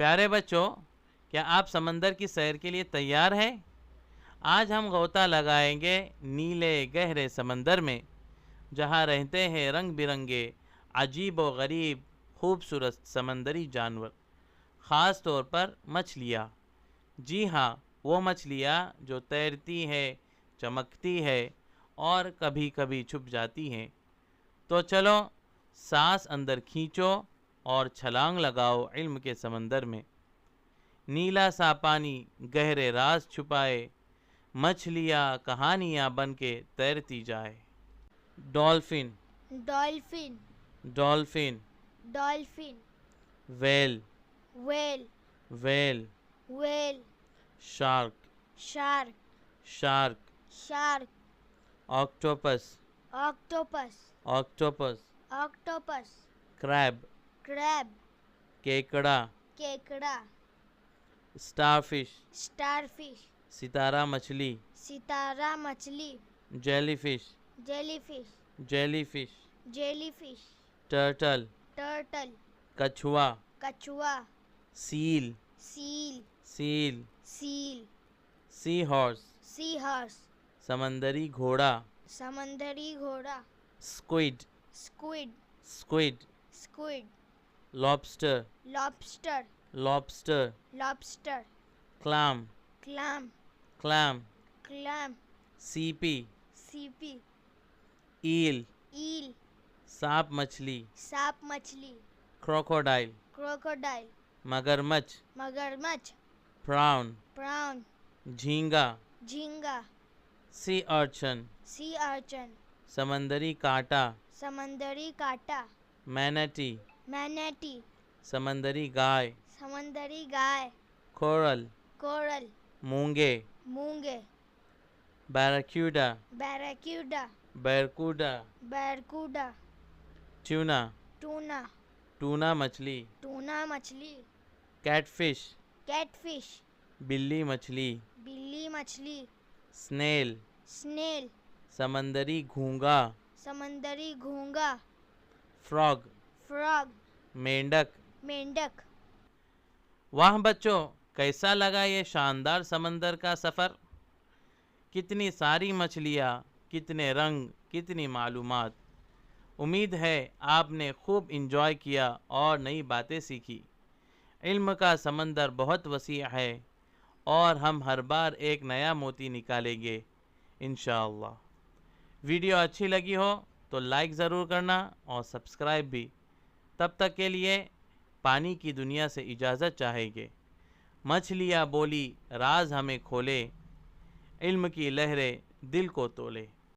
प्यारे बच्चों, क्या आप समंदर की सैर के लिए तैयार हैं? आज हम गोता लगाएंगे नीले गहरे समंदर में, जहाँ रहते हैं रंग बिरंगे अजीब व गरीब खूबसूरत समंदरी जानवर, ख़ास तौर पर मछलियाँ। जी हाँ, वो मछलियाँ जो तैरती है, चमकती है और कभी कभी छुप जाती हैं। तो चलो, सांस अंदर खींचो और छलांग लगाओ इल्म के समंदर में। नीला सा पानी गहरे राज छुपाए, मछलियाँ कहानियाँ बन के तैरती जाए। Dolphin, dolphin, dolphin. Dolphin, whale, whale, whale. Whale, shark, shark, shark. Shark, octopus, octopus, octopus. Octopus, crab, crab, केकड़ा। केकड़ा, स्टारफिश, स्टारफिश, सितारा मछली। सितारा मछली, jellyfish, jellyfish, jellyfish. Jellyfish, turtle, turtle, कछुआ। कछुआ, seal, seal, seal. Seal, sea horse, sea horse, समंदरी घोड़ा। समंदरी घोड़ा, squid, squid, squid. Squid, lobster, lobster, lobster. Lobster, clam, clam, clam. Clam, सीपी, सीपी, ईल, ईल, सांप मछली। सांप मछली, क्रोकोडाइल, क्रोकोडाइल, मगरमच्छ। मगरमच्छ, प्राउन, प्राउन, झींगा। झींगा, सी अर्चन, सी अर्चन, समंदरी कांटा। समंदरी काटा, मैनटी, मैनेटी, समंदरी गाय। समंदरी गाय, कोरल, कोरल, मूंगे। मूंगे, barracuda, barracuda, barracuda. Barracuda, tuna, tuna, tuna मछली। टूना मछली, कैटफिश, कैटफिश, बिल्ली मछली। बिल्ली मछली, स्नेल, स्नेल, समंदरी घोंगा। समंदरी घोंगा, फ्रॉग, फ्रॉग, मेंढक। मेंढक। वाह बच्चों, कैसा लगा ये शानदार समंदर का सफ़र? कितनी सारी मछलियाँ, कितने रंग, कितनी मालूमात। उम्मीद है आपने खूब इंजॉय किया और नई बातें सीखी। इल्म का समंदर बहुत वसी है और हम हर बार एक नया मोती निकालेंगे इंशाअल्लाह। वीडियो अच्छी लगी हो तो लाइक ज़रूर करना और सब्सक्राइब भी। तब तक के लिए पानी की दुनिया से इजाज़त चाहेंगे। मछलियाँ बोली राज हमें खोले, इल्म की लहरें दिल को तोले।